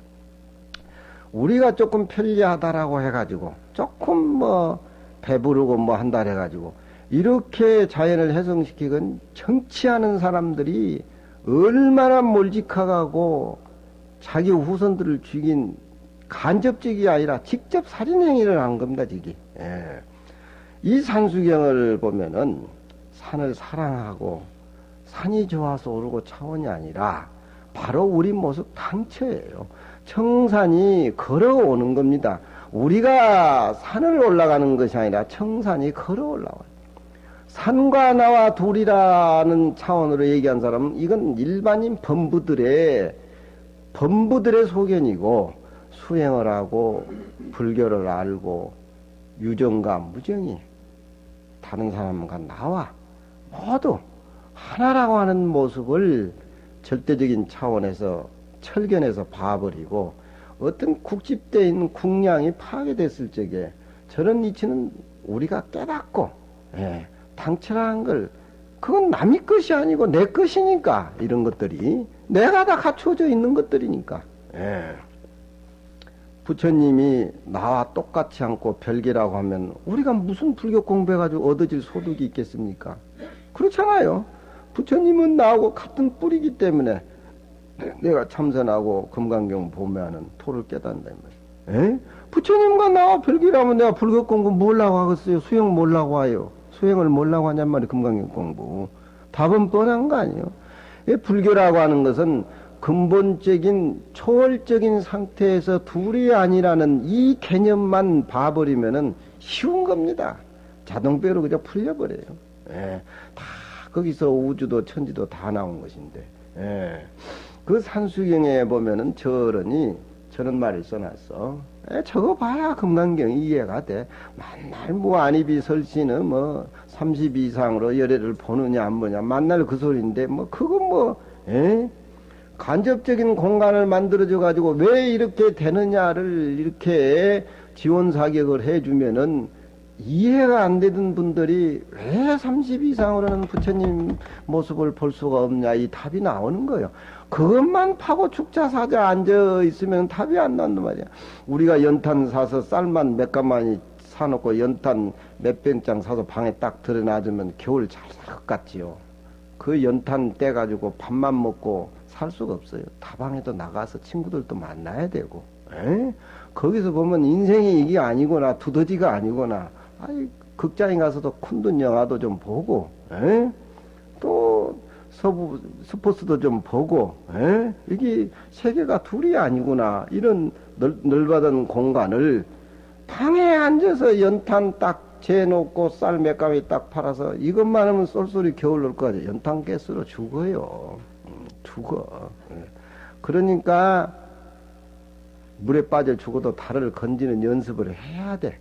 우리가 조금 편리하다라고 해가지고 조금 뭐 배부르고 뭐 한다 해가지고 이렇게 자연을 훼손시키건 정치하는 사람들이 얼마나 몰직하고 자기 후손들을 죽인 간접적이 아니라 직접 살인행위를 한 겁니다, 저기. 예. 이 산수경을 보면은 산을 사랑하고 산이 좋아서 오르고 차원이 아니라 바로 우리 모습 당처예요. 청산이 걸어오는 겁니다. 우리가 산을 올라가는 것이 아니라 청산이 걸어 올라와요. 산과 나와 둘이라는 차원으로 얘기한 사람은 이건 일반인 범부들의 소견이고, 수행을 하고 불교를 알고 유정과 무정이 다른 사람과 나와 모두 하나라고 하는 모습을 절대적인 차원에서 철견해서 봐버리고, 어떤 국집되어 있는 국량이 파괴됐을 적에 저런 이치는 우리가 깨닫고, 예, 당철한 걸, 그건 남의 것이 아니고 내 것이니까, 이런 것들이 내가 다 갖춰져 있는 것들이니까. 예. 부처님이 나와 똑같지 않고 별개라고 하면 우리가 무슨 불교 공부해가지고 얻어질 소득이 있겠습니까? 그렇잖아요. 부처님은 나하고 같은 뿌리기 때문에 내가 참선하고 금강경 보면은 토를 깨닫는다. 부처님과 나와 별개라면 내가 불교 공부 뭐라고 하겠어요? 수행 뭐라고 하요? 수행을 뭐라고 하냔 말이에요. 금강경 공부. 답은 뻔한 거 아니에요? 불교라고 하는 것은 근본적인 초월적인 상태에서 둘이 아니라는 이 개념만 봐버리면은 쉬운 겁니다. 자동배로 그저 풀려버려요. 예, 다 거기서 우주도 천지도 다 나온 것인데, 예. 그 산수경에 보면은 저런 말을 써놨어. 저거 봐야 금강경 이해가 돼. 만날 뭐 안입이 설시는 뭐 30 이상으로 열애를 보느냐 안 보냐 만날 그 소리인데 뭐 그건 뭐, 예? 간접적인 공간을 만들어줘 가지고 왜 이렇게 되느냐를 이렇게 지원 사격을 해주면은 이해가 안 되던 분들이 왜 30 이상으로는 부처님 모습을 볼 수가 없냐, 이 답이 나오는 거예요. 그것만 파고 죽자 사자 앉아 있으면 답이 안 나온단 말이야. 우리가 연탄 사서 쌀만 몇 가마니 사놓고 연탄 몇 병장 사서 방에 딱 들여놔주면 겨울 잘 살 것 같지요. 그 연탄 떼가지고 밥만 먹고 살 수가 없어요. 다방에도 나가서 친구들도 만나야 되고, 에? 거기서 보면 인생이 이게 아니거나 두더지가 아니거나, 아이, 극장에 가서도 쿤둔 영화도 좀 보고, 에? 또 서부 스포츠도 좀 보고, 에? 이게 세계가 둘이 아니구나, 이런 넓어던 공간을 방에 앉아서 연탄 딱 재놓고 쌀 몇 가위 딱 팔아서 이것만 하면 쏠쏠이 겨울 놀 거 같아요. 연탄 가스로 죽어요. 죽어. 그러니까 물에 빠져 죽어도 달을 건지는 연습을 해야 돼.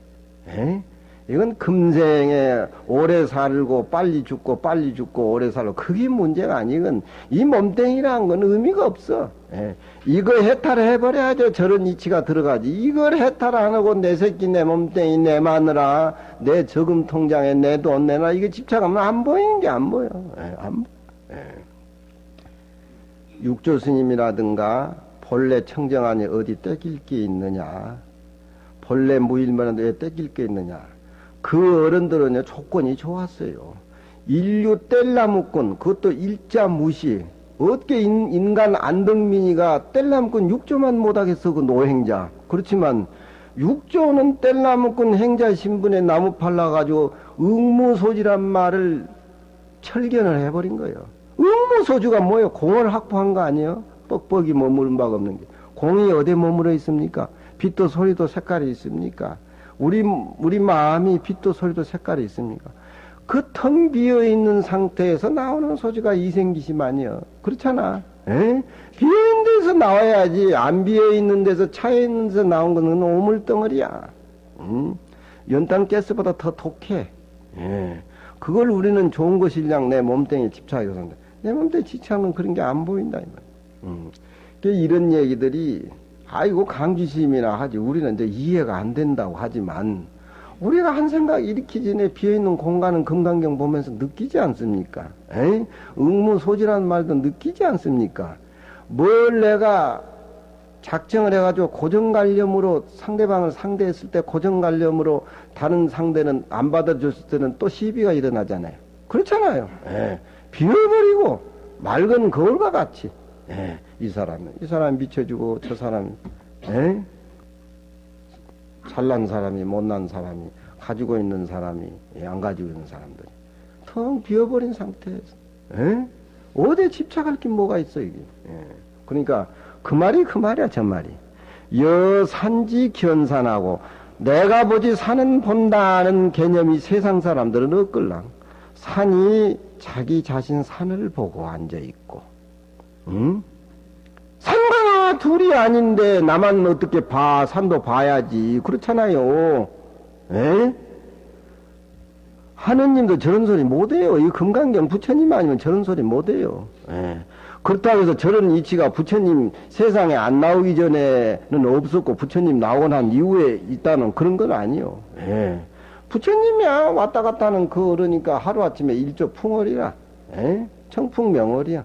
에? 이건 금생에 오래 살고 빨리 죽고 오래 살고 그게 문제가 아니건 이 몸뚱이라는 건 의미가 없어. 에? 이거 해탈해버려야죠. 저런 이치가 들어가지. 이걸 해탈 안 하고 내 새끼 내 몸뚱이 내 마누라 내 저금 통장에 내 돈 내놔 이거 집착하면 안 보이는 게 안 보여. 안 보여. 육조 스님이라든가 본래 청정하니 어디 떼길 게 있느냐, 본래 무일면은 왜 떼길 게 있느냐. 그 어른들은요 조건이 좋았어요. 인류 뗄나무꾼, 그것도 일자 무시. 어떻게 인간 안덕민이가 뗄나무꾼 육조만 못하겠어, 그 노행자. 그렇지만 육조는 뗄나무꾼 행자 신분에 나무 팔라가지고 응무소지란 말을 철견을 해버린 거예요. 응무소주가 뭐예요? 공을 확보한 거 아니에요? 뻑뻑이 머무른 바가 없는 게. 공이 어디에 머물러 있습니까? 빛도 소리도 색깔이 있습니까? 우리 마음이 빛도 소리도 색깔이 있습니까? 그 텅 비어 있는 상태에서 나오는 소지가 이생기심 아니여. 그렇잖아. 에? 비어 있는 데서 나와야지. 안 비어 있는 데서 차에 있는 데서 나온 거는 오물덩어리야. 연탄 가스보다 더 독해. 예. 그걸 우리는 좋은 것일량 내 몸뚱이에 집착해서 산다. 내 몸뚱이에 집착하면 그런 게 안 보인다. 이런 얘기들이 아이고 강주심이나 하지. 우리는 이제 이해가 안 된다고 하지만 우리가 한 생각 일으키기 전에 비어있는 공간은 금강경 보면서 느끼지 않습니까? 응무소지라는 말도 느끼지 않습니까? 뭘 내가 작정을 해가지고 고정관념으로 상대방을 상대했을 때 고정관념으로 다른 상대는 안 받아줬을 때는 또 시비가 일어나잖아요. 그렇잖아요. 예. 비워버리고 맑은 거울과 같이. 예. 이 사람이 비춰주고 저 사람이, 예? 잘난 사람이 못난 사람이 가지고 있는 사람이 안 가지고 있는 사람들이 텅 비워버린 상태에서, 예? 어디에 집착할 게 뭐가 있어 이게. 예. 그러니까 그 말이야 저 말이. 여산지 견산하고 내가 보지 산은 본다는 개념이 세상 사람들은 없걸랑. 산이 자기 자신 산을 보고 앉아있고, 응? 산과 둘이 아닌데 나만 어떻게 봐. 산도 봐야지. 그렇잖아요. 에? 하느님도 저런 소리 못해요. 이 금강경 부처님 아니면 저런 소리 못해요. 에. 그렇다고 해서 저런 이치가 부처님 세상에 안 나오기 전에는 없었고 부처님 나오고 난 이후에 있다는 그런 건 아니요. 예. 부처님이야 왔다 갔다 하는 그러니까 하루아침에 일조풍월이라, 예? 청풍명월이야.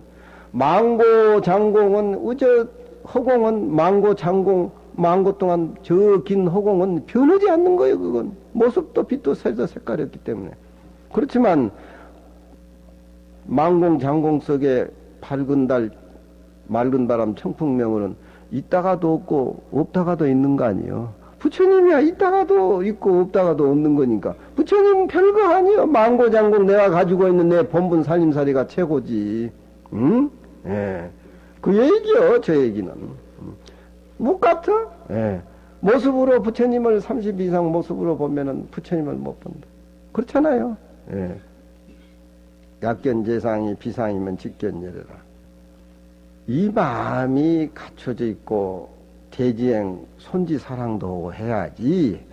망고 장공은 허공은 망고 장공 망고 동안 저 긴 허공은 변하지 않는 거예요. 그건 모습도 빛도 색도 색깔이 없기 때문에. 그렇지만 망공 장공 속에 밝은 달, 맑은 바람, 청풍명월은 있다가도 없고 없다가도 있는 거 아니에요. 부처님이야 있다가도 있고 없다가도 없는 거니까. 부처님은 별거 아니에요. 망고장공 내가 가지고 있는 내 본분 살림살이가 최고지. 응? 예. 그 얘기요, 저 얘기는. 못 같아? 예. 모습으로 부처님을 30 이상 모습으로 보면은 부처님을 못 본다. 그렇잖아요. 예. 약견재상이 비상이면 직견예래라. 이 마음이 갖춰져 있고 대지행 손지사랑도 해야지.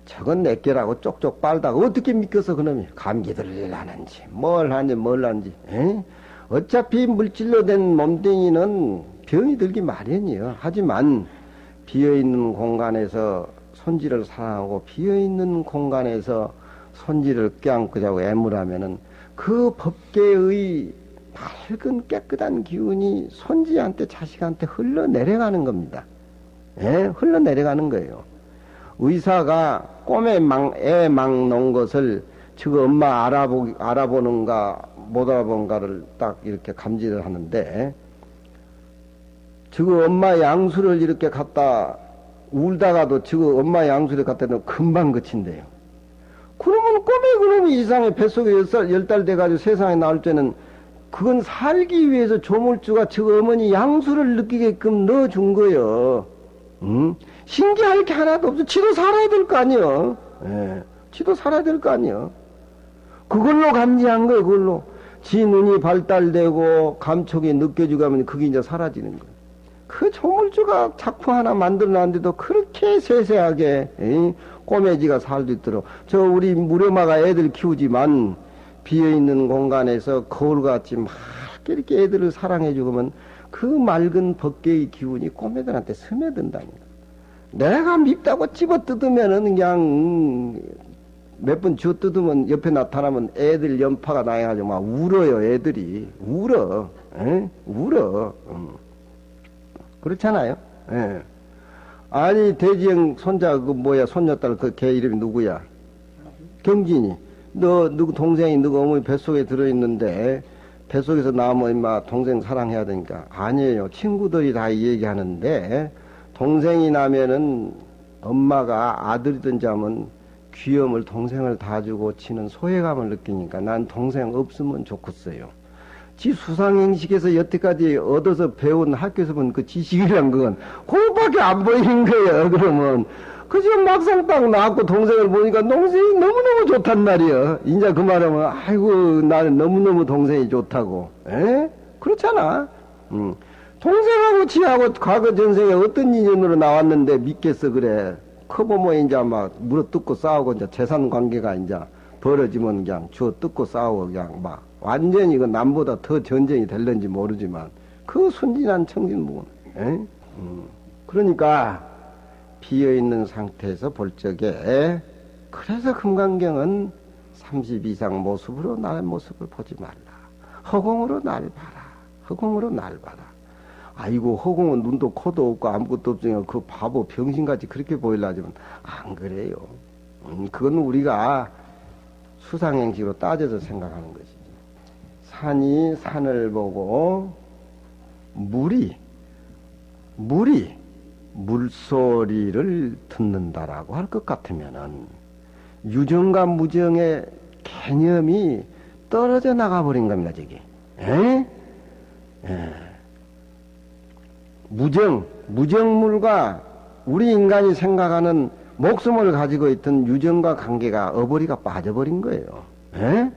저건 내게라고 쪽쪽 빨다가 어떻게 믿겠어 그놈이. 감기들을 하는지 뭘 하는지 에? 어차피 물질로 된 몸뚱이는 병이 들기 마련이에요. 하지만 비어있는 공간에서 손지를 사랑하고 비어있는 공간에서 손지를 껴안고자고 애물하면은 그 법계의 밝은 깨끗한 기운이 손지한테 자식한테 흘러내려가는 겁니다. 예? 흘러내려가는 거예요. 의사가 애 막 놓은 것을 지금 엄마 알아보는가 못 알아본가를 딱 이렇게 감지를 하는데, 지금 엄마 양수를 이렇게 갖다 울다가도 지금 엄마 양수를 갖다 놓으면 금방 그친대요. 그러면 꼬매 그놈이 이상해. 뱃속에 10달 돼가지고 세상에 나올 때는 그건 살기 위해서 조물주가 지금 어머니 양수를 느끼게끔 넣어준 거예요. 응? 신기할 게 하나도 없어. 지도 살아야 될 거 아니요. 예. 지도 살아야 될 거 아니요. 그걸로 감지한 거예요. 그걸로. 지 눈이 발달되고 감촉이 느껴지고 하면 그게 이제 사라지는 거예요. 그 조물주가 작품 하나 만들어놨는데도 그렇게 세세하게 꼬매지가 살 수 있도록. 저 우리 무렴아가 애들 키우지만 비어있는 공간에서 거울같이 막 이렇게 애들을 사랑해 주면 그 맑은 법계의 기운이 꼬매들한테 스며든다니까. 내가 밉다고 집어 뜯으면은 그냥 몇 번 쥐어 뜯으면 옆에 나타나면 애들 연파가 나해가지고 막 울어요. 애들이 울어. 에? 울어. 그렇잖아요. 예. 아니 대지형 손자 그 뭐야 손녀딸 그 걔 이름이 누구야? 경진이. 너 누구 동생이 누구 어머니 뱃속에 들어있는데 뱃속에서 나오면 임마 동생 사랑해야 되니까. 아니에요. 친구들이 다 얘기하는데 동생이 나면은 엄마가 아들이든지 하면 귀염을 동생을 다 주고 치는 소외감을 느끼니까 난 동생 없으면 좋겠어요. 지 수상행식에서 여태까지 얻어서 배운 학교에서 본 그 지식이란 건 그거밖에 안 보이는 거예요. 그러면 그저 막상 딱 나왔고 동생을 보니까 동생이 너무너무 좋단 말이야. 이제 그 말하면 아이고 나는 너무너무 동생이 좋다고. 에? 그렇잖아. 동생하고 지하고 과거 전생에 어떤 인연으로 나왔는데 믿겠어 그래. 커보면 이제 막 물어뜯고 싸우고 이제 재산 관계가 이제 벌어지면 그냥 주워 뜯고 싸우고 그냥 막 완전히 그 남보다 더 전쟁이 될는지 모르지만 그 순진한 청진무군. 그러니까 비어있는 상태에서 볼 적에 그래서 금강경은 30 이상 모습으로 나의 모습을 보지 말라. 허공으로 날 봐라. 허공으로 날 봐라. 아이고 허공은 눈도 코도 없고 아무것도 없으니까 그 바보 병신같이 그렇게 보이려지만 안 그래요. 그건 우리가 수상행식으로 따져서 생각하는 것이지. 산이 산을 보고 물이 물소리를 듣는다라고 할 것 같으면은 유정과 무정의 개념이 떨어져 나가버린 겁니다, 저게. 에? 에. 무정물과 우리 인간이 생각하는 목숨을 가지고 있던 유정과 관계가 어버리가 빠져버린 거예요. 에?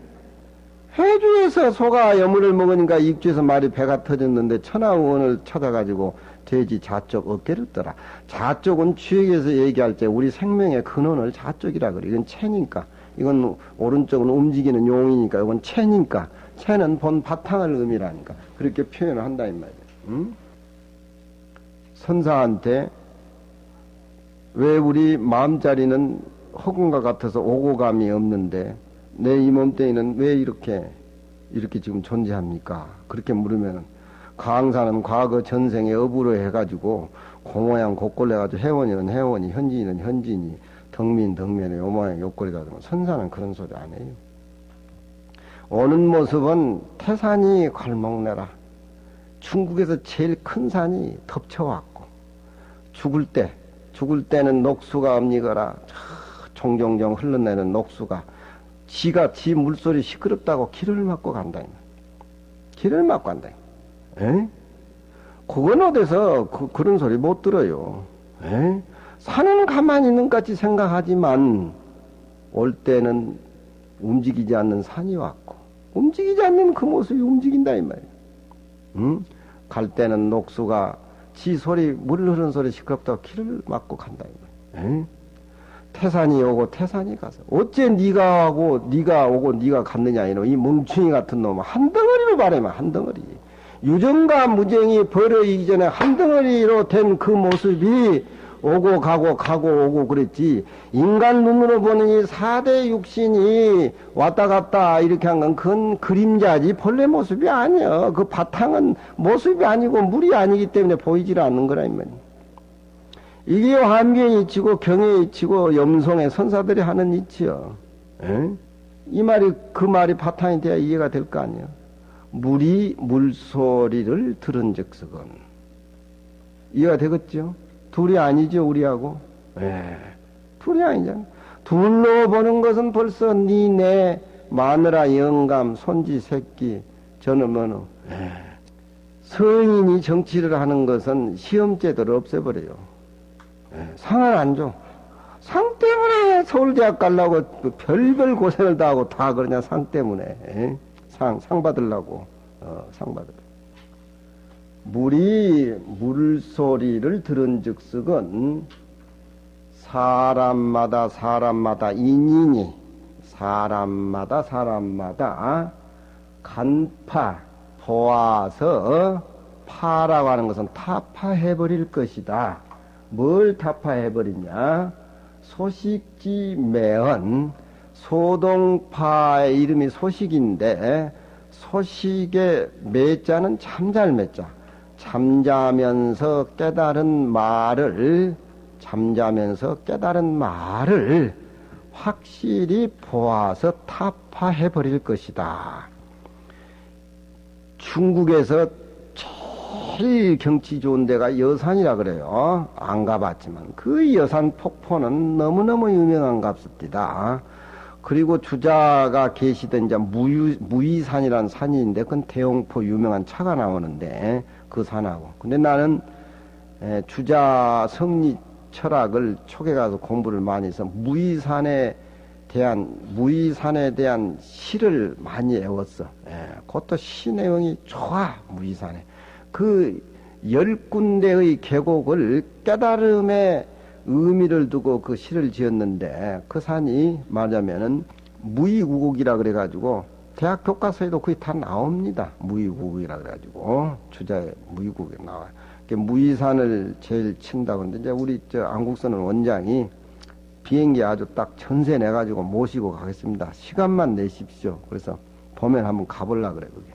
해주에서 소가 여물을 먹으니까 익주에서 말이 배가 터졌는데 천하의원을 찾아가지고 돼지 좌쪽 어깨를 떠라. 좌쪽은 주역에서 얘기할 때 우리 생명의 근원을 좌쪽이라 그래. 이건 체니까. 이건 오른쪽은 움직이는 용이니까. 이건 체니까. 체는 본 바탕을 의미라니까. 그렇게 표현을 한다 이 말이야. 응? 선사한테 왜 우리 마음자리는 허공과 같아서 오고 감이 없는데 내 이 몸뚱이는 왜 이렇게 지금 존재합니까? 그렇게 물으면 강사는 과거 전생에 업으로 해가지고 고모양 곡골 해가지고 회원이는 회원이 현지인은 현지인이 덕민에 요모양 욕골이가 되면 선사는 그런 소리 안 해요. 오는 모습은 태산이 괄목내라. 중국에서 제일 큰 산이 덮쳐왔고 죽을 때는 녹수가 없니거라. 종종종 흘러내는 녹수가 지 물소리 시끄럽다고 길을 막고 간다. 길을 막고 간다. 에? 그건 어디서 그런 소리 못 들어요. 에? 산은 가만히 있는 것 같이 생각하지만 올 때는 움직이지 않는 산이 왔고 움직이지 않는 그 모습이 움직인다 이 말이야. 응? 갈 때는 녹수가 지 소리 물 흐르는 소리 시끄럽다고 길을 막고 간다 이 말이야. 에? 태산이 오고 태산이 가서 어째 네가 오고 네가 갔느냐 이놈 이 멍충이 같은 놈 한 덩어리로 말해봐 한 덩어리. 유정과 무정이 벌어지기 전에 한 덩어리로 된 그 모습이 오고 가고 오고 그랬지. 인간 눈으로 보는 이 4대 육신이 왔다 갔다 이렇게 한 건 그건 그림자지 본래 모습이 아니야. 그 바탕은 모습이 아니고 물이 아니기 때문에 보이질 않는 거라 이 말이야. 이게 환경에 이치고 경에 이치고 염송의 선사들이 하는 이치요. 에? 이 말이 그 말이 바탕이 돼야 이해가 될 거 아니야. 물이 물소리를 들은즉석은 이해가 되겠죠? 둘이 아니죠 우리하고. 둘이 아니잖아. 둘로 보는 것은 벌써 니네 마누라 영감 손지 새끼 저는 뭐는 성인이 정치를 하는 것은 시험제도를 없애버려요. 상을 안 줘. 상 때문에 서울대학 가려고 별별 고생을 다 하고 다 그러냐 상 때문에. 상 받으려고. 상 받으려고. 물이 물소리를 들은 즉석은 사람마다 인인이 사람마다 간파 보아서 파라고 하는 것은 타파해버릴 것이다. 뭘 타파해버리냐? 소식지 매언 소동파의 이름이 소식인데 소식의 매자는 잠잘 매자. 잠자면서 깨달은 말을 확실히 보아서 타파해버릴 것이다. 중국에서 제일 경치 좋은 데가 여산이라 그래요. 안 가봤지만 그 여산 폭포는 너무너무 유명한 값습니다. 그리고 주자가 계시던 이제 무이산이라는 산이 있는데 그건 대용포 유명한 차가 나오는데 그 산하고. 근데 나는 주자 성리 철학을 촉에 가서 공부를 많이 해서 무이산에 대한 시를 많이 외웠어. 그것도 시 내용이 좋아. 무이산에 그 10군데의 계곡을 깨달음의 의미를 두고 그 시를 지었는데 그 산이 말하자면은 무이구곡이라 그래가지고 대학 교과서에도 거의 다 나옵니다. 무이구곡이라 그래가지고 주자에 무이구곡에 나와요. 무이산을 제일 친다고 그러는데 이제 우리 안국선은 원장이 비행기 아주 딱 전세 내가지고 모시고 가겠습니다. 시간만 내십시오. 그래서 봄에 한번 가보려고 그래 그게.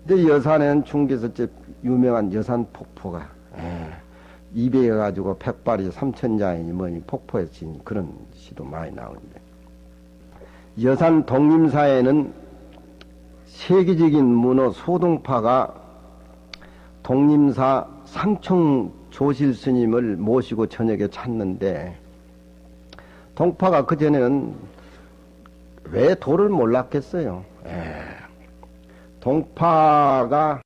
근데 여산에는 중개서째 유명한 여산 폭포가 입에 가지고 백발이 삼천자이니 뭐니 폭포에 진 그런 시도 많이 나오는데, 여산 독림사에는 세계적인 문어 소동파가 독림사 상총 조실 스님을 모시고 저녁에 찾는데, 동파가 그전에는 왜 도를 몰랐겠어요. 동파가